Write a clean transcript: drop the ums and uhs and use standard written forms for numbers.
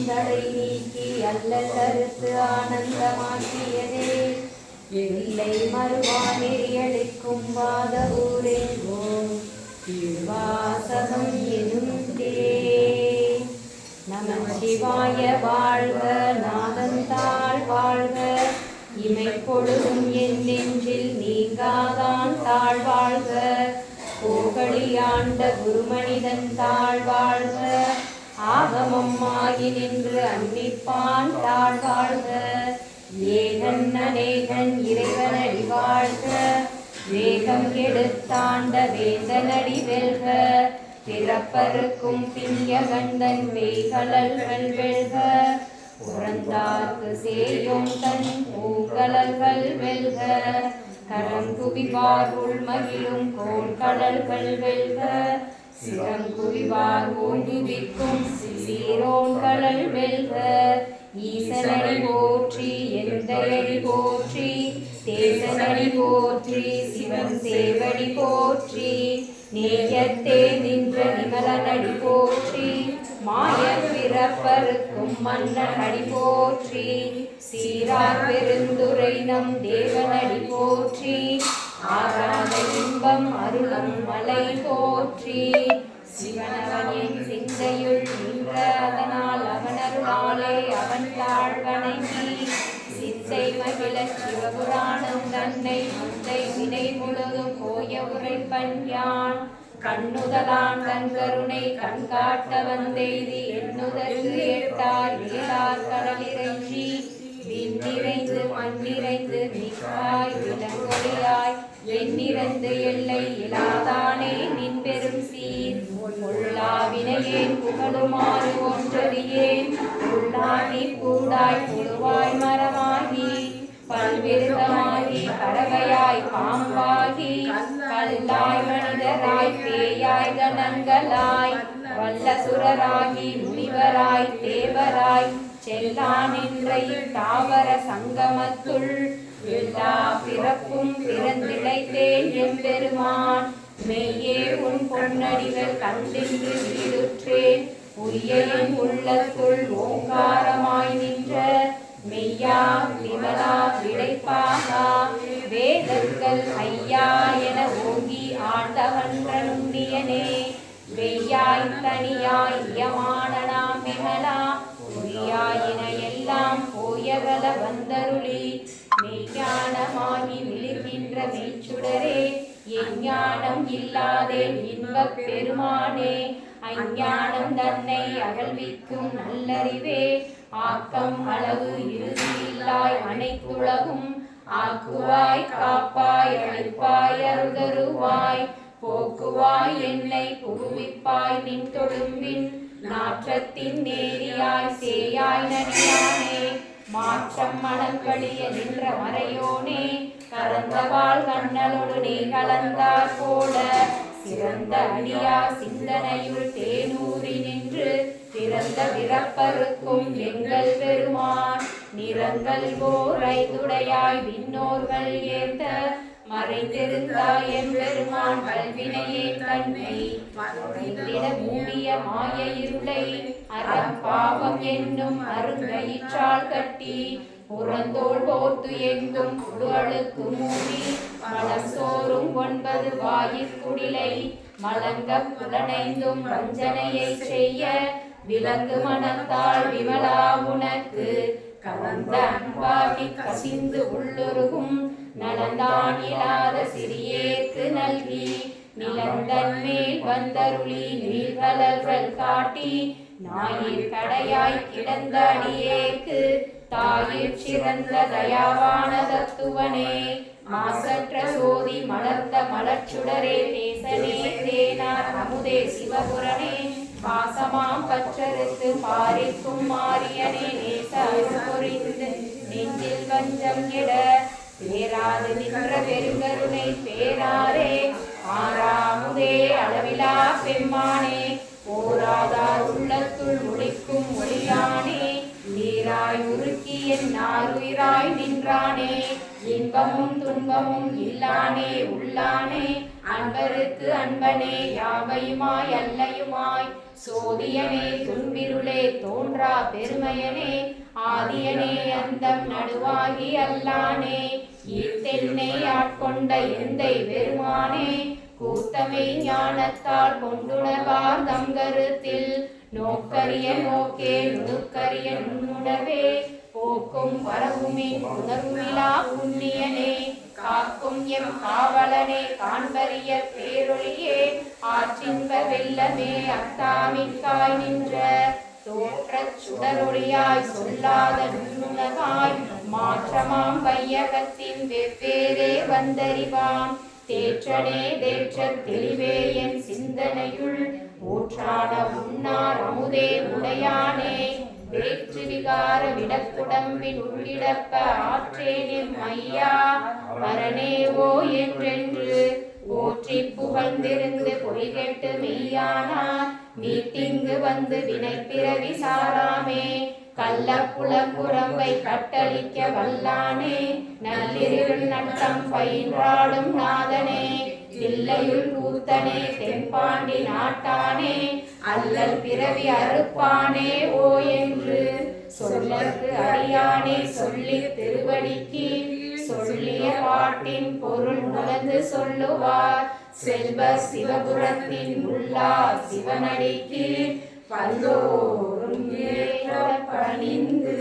தடை நீக்கி அல்லல் அறுத்து ஆனந்தமாக்கியதே இல்லை மறுவா நெறியளிக்கும் வாத ஊரெங்கோம் திருவாசகம் எனுந்தே. நம சிவாய வாழ்க, நாதந்தாள் வாழ்க, இமைப்பொழுதும் என் நெஞ்சில் நீங்காதான் தாழ்வாழ்க, கோகலியாண்ட குருமனிதன் தாழ்வாழ்க, ஆகமம் ஆகி நின்று அன்னிப்பான் தாழ்வாழ்க, ஏகன் அநேகன் இறைவனடி வாழ்க, வேகம் எடுத்தாண்ட வேந்தனடி வெல்க, பிறப்பருக்கும் பிரியகந்தன் வேய்கழல்கள் வெல்க, புறந்தார்க்கு சேயோன் தன் பூங்கழல்கள் வெல்க, கரங்குவிவார் உள்மகிழும் கோண்கடல்கள் வெல்க, சிறங்குவிவார் ஓங்குவிக்கும் சீரோன்கடல் வெல்க, ஈசனடி போற்றி எந்தையடி போற்றி, தேசனடி போற்றி சிவன் சேவடி போற்றி, நேயத்தே நின்ற நிமலனடி போற்றி, மாயர் பிறப்பருக்கும் மன்னன் அடி போற்றி, சீரார் பெருந்துரை நம் தேவனடி போற்றி, ஆராத இன்பம் அருளும் மலை போற்றி, சிவனவனின் சிந்தையுள் நின்ற அதனால் அவனருளாலே அவன் தாழ்வணங்கி, சிந்தை மகிழ சிவபுராணம் தன்னை முந்தை வினை முழுதும் போய உரைப்பன் யான், கண்ணுதலான் தன் கருணை கண்காட்ட வந்தெய்தி எண்ணுதற்கு ஏட்டார் ஏழார் கடலிறைஞ்சி, விண்ணிறைந்து மண்ணிறைந்து மிக்காய் விலங்கொழியாய் எண்ணிறந்து எல்லை இலாதானே நின் பெரும் சீர், உள்ளாவினையேன் புகழுமாறு ஒன்றறியேன், உள்ளாகி கூடாய் புழுவாய் மரமாகி பல்விருதமாகி பறவையாய் பாம்பாகி கல்லாய் மனிதராய் பேயாய் கணங்களாய் வல்லசுரராகி முனிவராய் தேவராய் செல்லா நின்ற தாவர சங்கமத்துள் எல்லா பிறப்பும் பிறந்திழைத்தேன் எம்பெருமான், மெய்யே உன் பொன்னடிகள் கண்டின்று வீடுற்றேன், உய்ய என் உள்ளத்துள் ஓங்காரமாய் நின்ற மெய்யா விமலா விடைப்பாகா, வேதங்கள் ஐயா என ஓங்கி ஆண்டவன்ற நுண்ணியனே, வெய்யாய் தனியாய் யமானனாம் விமலா, பொய்யாயின எல்லாம் போயகல வந்தருளி, மெய்ஞானமாகி விழுகின்ற மெய்ச்சுடரே, எஞ்ஞானம் இல்லாதேன் இன்பப் பெருமானே, அஞ்ஞானம் தன்னை அகழ்விக்கும் நல்லறிவே, ஆக்கம் அளவு இறுதியில்லாய் அனைத்துலகும் ஆக்குவாய் காப்பாய் அழிப்பாய் அருதருவாய், போக்குவாய் என்னை புகுவிப்பாய் நின் தொழும்பின், நாற்றத்தின் நேரியாய் சேயாய் நடியானே, மாற்றம் மனங்களிய நின்ற மறையோனே, கறந்தவாள் கண்ணலோடு நீ கலந்தார் போல, சிறந்த அடியா சிந்தனையுள் தேனூறி நின்று பிறந்த பிறப்பருக்கும் எங்கள் பெருமான், நிறங்கள் போரை துடையாய் விண்ணோர்கள் ஏந்த மறைந்திருந்தாய் எம்பெருமான், கல்வினையே தன்னை மறைந்திட மூடிய மாய இருளை அறம் பாவம் என்னும் அருங்கயிற்றால் கட்டி, புறந்தோள் போர்த்து எங்கும் புழுஅழுக்கு மூடி, மலம் சோறும் 9 வாயிற்குடிலை மலங்க புலனைந்தும் வஞ்சனையை செய்ய, விலங்கு மனத்தால் விமலா உனக்கு கலந்த அன்பாகி கசிந்து உள்ளுருகும், நலந்தான் இல்லாத சிறியேற்கு நல்கி, நிலந்தன் மேல் வந்தருளி நீர்கழல்கள் காட்டி, நாயிற் கடையாய் கிடந்த அடியேற்கு தாயிற் சிறந்த தயாவான தத்துவனே, மாசற்ற சோதி மலர்ந்த மலர்ச்சுடரே, தேசனே தேனார் அமுதே சிவபுரனே, பாசமாம் பற்றறுத்து பாரிக்கும் மாரியனே, நேச அருள் பொறிந்து நெஞ்சில் வஞ்சம் கெட பேராது நின்ற பெருங்கருணை பேராரே, ஆறாமுதே அளவிலா பெம்மானே, போராதார் உள்ளத்துள் ஒளிக்கும் ஒளியானே, நீராய் உருக்கி என் நாருயிராய் நின்றானே, இன்பமும் துன்பமும் இல்லானே உள்ளானே அன்பருக்கு அன்பனே யாவையுமாய் அல்லையுமாய் சோதியனே துன்பிருளே தோன்றா பெருமையனே ஆதியனே அந்தம் நடுவாகி அல்லானே ஈர்த்தென்னை ஆட்கொண்ட எந்தை பெருமானே கூத்தமை ஞானத்தால் கொண்டுணர்வார் தம் கருத்தில் நோக்கரிய நோக்கே நுணுக்கரிய நுண்ணுணர்வே போக்கும் வரவுமின் உணர்வுமிலா புண்ணியனே காக்கும் எம் காவலனே காண்பரிய பேரொழியே ஆற்றின்ப வெள்ளமே அத்தாமிக்காய் நின்ற தோற்றச் சுடரொளியாய் சொல்லாத நுண்ணுணர்வாய் மாற்றமாம் வையகத்தின் வெவ்வேறே வந்தறிவாம் தேற்றனே தேற்றத் தெளிவே என் சிந்தனையுள் ஊற்றான உன்னார் அமுதே உடையானே வேற்று விகார விடக்குடம்பின் உள்ளிடப்ப ஆற்றேனின் மையா மரணேவோ என்றென்று போற்றி புகழ்ந்திருந்து பொய்கெட்டு மெய்யானார் மீட்டிங்கு வந்து வினைப்பிறவி சாராமே கள்ள புலம்புறம்பை கட்டளிக்க வல்லானே நள்ளிருள் நட்டம் பயின்றாடும் நாதனே தில்லையுள் கூத்தனே தென்பாண்டி நாட்டானே அல்லல் பிறவி அறுப்பானே ஓ என்று சொல்லற்கு அறியானே சொல்லி திருவடிக்கு சொல்லிய பாட்டின் பொருள் உணர்ந்து சொல்லுவார் செல்வ சிவபுரத்தின் உள்ளார் சிவனடிக்கு பல்லோரும் பணிந்து